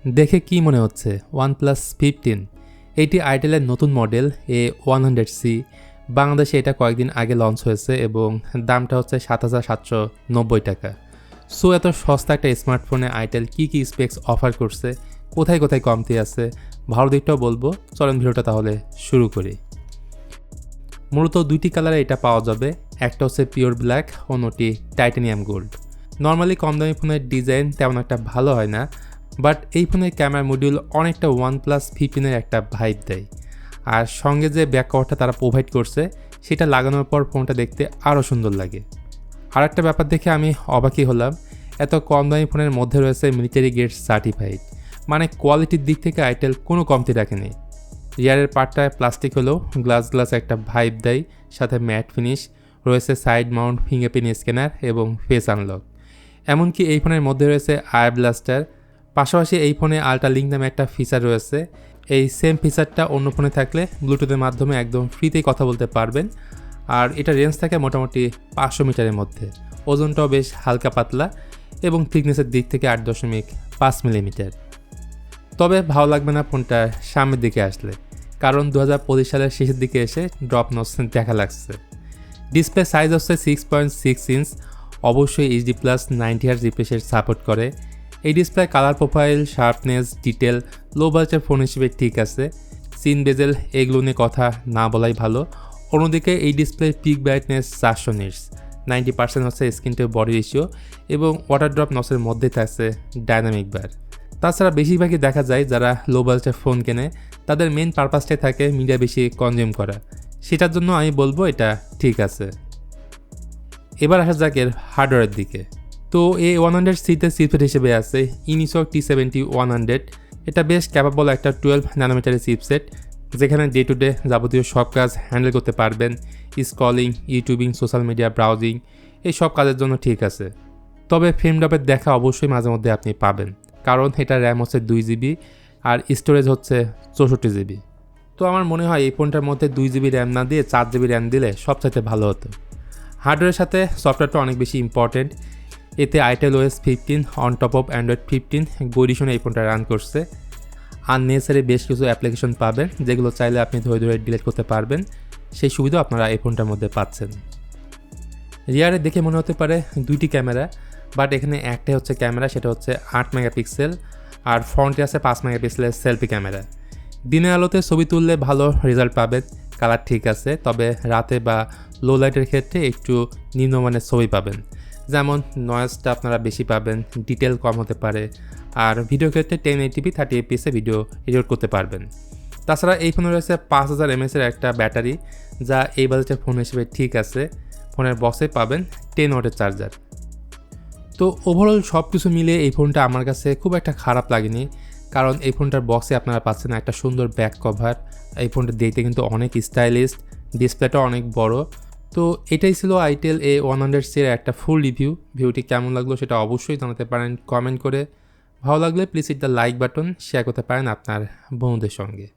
দেখে কি মনে হচ্ছে OnePlus 15? এইটি আইটেলের নতুন মডেল A100c। বাংলাদেশে এটা কয়েকদিন আগে লঞ্চ হয়েছে এবং দামটা হচ্ছে ৭,৭৯০ টাকা। সো এত সস্তা একটা স্মার্টফোনে আইটেল কি স্পেক্স অফার করছে, কোথায় কোথায় কমতি আছে, ভালো দিকটাও বলবো। চলেন ভিডিওটা তাহলে শুরু করি। মূলত দুইটি কালারে এটা পাওয়া যাবে, একটা হচ্ছে পিওর ব্ল্যাক, অন্যটি টাইটানিয়াম গোল্ড। নর্মালি কম দামি ফোনের ডিজাইন তেমন একটা ভালো হয় না, বাট এই ফোনের ক্যামেরা মডিউল অনেকটা OnePlus 15-এর একটা ভাইব দেয়। আর সঙ্গে যে ব্যাক কভারটা তারা প্রোভাইড করছে সেটা লাগানোর পর ফোনটা দেখতে আরও সুন্দর লাগে। আর একটা ব্যাপার দেখে আমি অবাকই হলাম, এত কম দামি ফোনের মধ্যে রয়েছে মিলিটারি গ্রেড সার্টিফাইড, মানে কোয়ালিটির দিক থেকে আইটেল কোনো কমতি রাখেনি। রিয়ারের পার্টটায় প্লাস্টিক হলেও গ্লাস একটা ভাইব দেয়, সাথে ম্যাট ফিনিশ রয়েছে, সাইড মাউন্ট ফিঙ্গারপ্রিন্ট স্ক্যানার এবং ফেস আনলক। এমনকি এই ফোনের মধ্যে রয়েছে আই ব্লাস্টার। পাশাপাশি এই ফোনে আল্ট্রা লিঙ্ক নামে একটা ফিচার রয়েছে। এই সেম ফিচারটা অন্য ফোনে থাকলে ব্লুটুথের মাধ্যমে একদম ফ্রিতেই কথা বলতে পারবেন। আর এটা রেঞ্জ থাকে মোটামুটি 500 মিটারের মধ্যে। ওজনটাও বেশ হালকা পাতলা এবং থিকনেসের দিক থেকে 8.5 মিলিমিটার। তবে ভালো লাগবে না ফোনটা সামনের দিকে আসলে, কারণ 2025 সালের শেষের দিকে এসে ড্রপ নচ দেখা লাগছে। ডিসপ্লে সাইজ হচ্ছে 6.6 ইঞ্চ, অবশ্যই HD+ 90Hz রিফ্রেশের সাপোর্ট করে। এই display colour profile, sharpness, detail low বাজেটের ফোন হিসেবে ঠিক আছে। সিন বেজেল এগুলো নিয়ে কথা না বলাই ভালো। অন্যদিকে এই ডিসপ্লে পিক ব্রাইটনেস 400 নিটস, 90% হচ্ছে স্ক্রিন টু বডি রেশিও এবং ওয়াটার ড্রপ নসের মধ্যে থাকছে ডাইনামিক বার। তাছাড়া বেশিরভাগই দেখা যায় যারা লো বাজেটের ফোন কেনে তাদের মেন পারপাসটাই থাকে মিডিয়া বেশি কনজিউম করা, সেটার জন্য আমি বলবো এটা ঠিক আছে। এবার আসা যাক এর হার্ডওয়্যারের দিকে। তো A100cতে চিপসেট হিসেবে আছে unisoc T70-100। এটা বেশ ক্যাপাবল একটা 12 ন্যানোমিটারের চিপসেট, যেখানে ডে টু ডে যাবতীয় সব কাজ হ্যান্ডেল করতে পারবেন। Scrolling, YouTubing, social media browsing, এই সব কাজের জন্য ঠিক আছে। তবে ফ্রেম ড্রপের দেখা অবশ্যই মাঝে মধ্যে আপনি পাবেন, কারণ এটা র্যাম হচ্ছে 2 GB আর স্টোরেজ হচ্ছে 64 GB। তো আমার মনে হয় এই ফোনটার মধ্যে 2 GB র্যাম না দিয়ে 4 GB র্যাম দিলে সবচাইতে ভালো হতো। হার্ডওয়্যারের সাথে সফটওয়্যারটা অনেক বেশি ইম্পর্টেন্ট। এতে itel OS 15 on top of Android 15 গরিশনে এই ফোনটা রান করছে। আননেসারি বেশ কিছু অ্যাপ্লিকেশন পাবেন যেগুলো চাইলে আপনি ধরে ডিলিট করতে পারবেন, সেই সুবিধাও আপনারা এই ফোনটার মধ্যে পাচ্ছেন। রিয়ারে দেখে মনে হতে পারে দুইটি ক্যামেরা, বাট এখানে একটাই হচ্ছে ক্যামেরা, সেটা হচ্ছে 8 মেগাপিক্সেল, আর ফ্রন্টে আছে 5 মেগাপিক্সেলের সেলফি ক্যামেরা। দিনের আলোতে ছবি তুললে ভালো রেজাল্ট পাবেন, কালার ঠিক আছে, তবে রাতে বা লো লাইটের ক্ষেত্রে একটু নিম্নমানের ছবি পাবেন, যেমন নয়েজটা আপনারা বেশি পাবেন, ডিটেল কম হতে পারে, আর ভিডিও ক্ষেত্রে 1080p 30fps ভিডিও এডিট করতে পারবেন। তাছাড়া এই ফোনে রয়েছে 5000 mAh একটা ব্যাটারি, যা এই বাজেটের ফোন হিসেবে ঠিক আছে। ফোনের বক্সে পাবেন 10 ওয়াটের চার্জার। তো ওভারঅল সব কিছু মিলে এই ফোনটা আমার কাছে খুব একটা খারাপ লাগেনি, কারণ এই ফোনটার বক্সে আপনারা পাচ্ছেন একটা সুন্দর ব্যাক কভার। এই ফোনটা দেখতে কিন্তু অনেক স্টাইলিশ, ডিসপ্লেটা অনেক বড়। তো এটাই ছিল আইটেল A100c এর একটা ফুল রিভিউ। ভিডিওটি কেমন লাগলো সেটা অবশ্যই জানাতে পারেন কমেন্ট করে। ভালো লাগলে please hit the like button, share করতে পারেন আপনার বন্ধুদের সঙ্গে।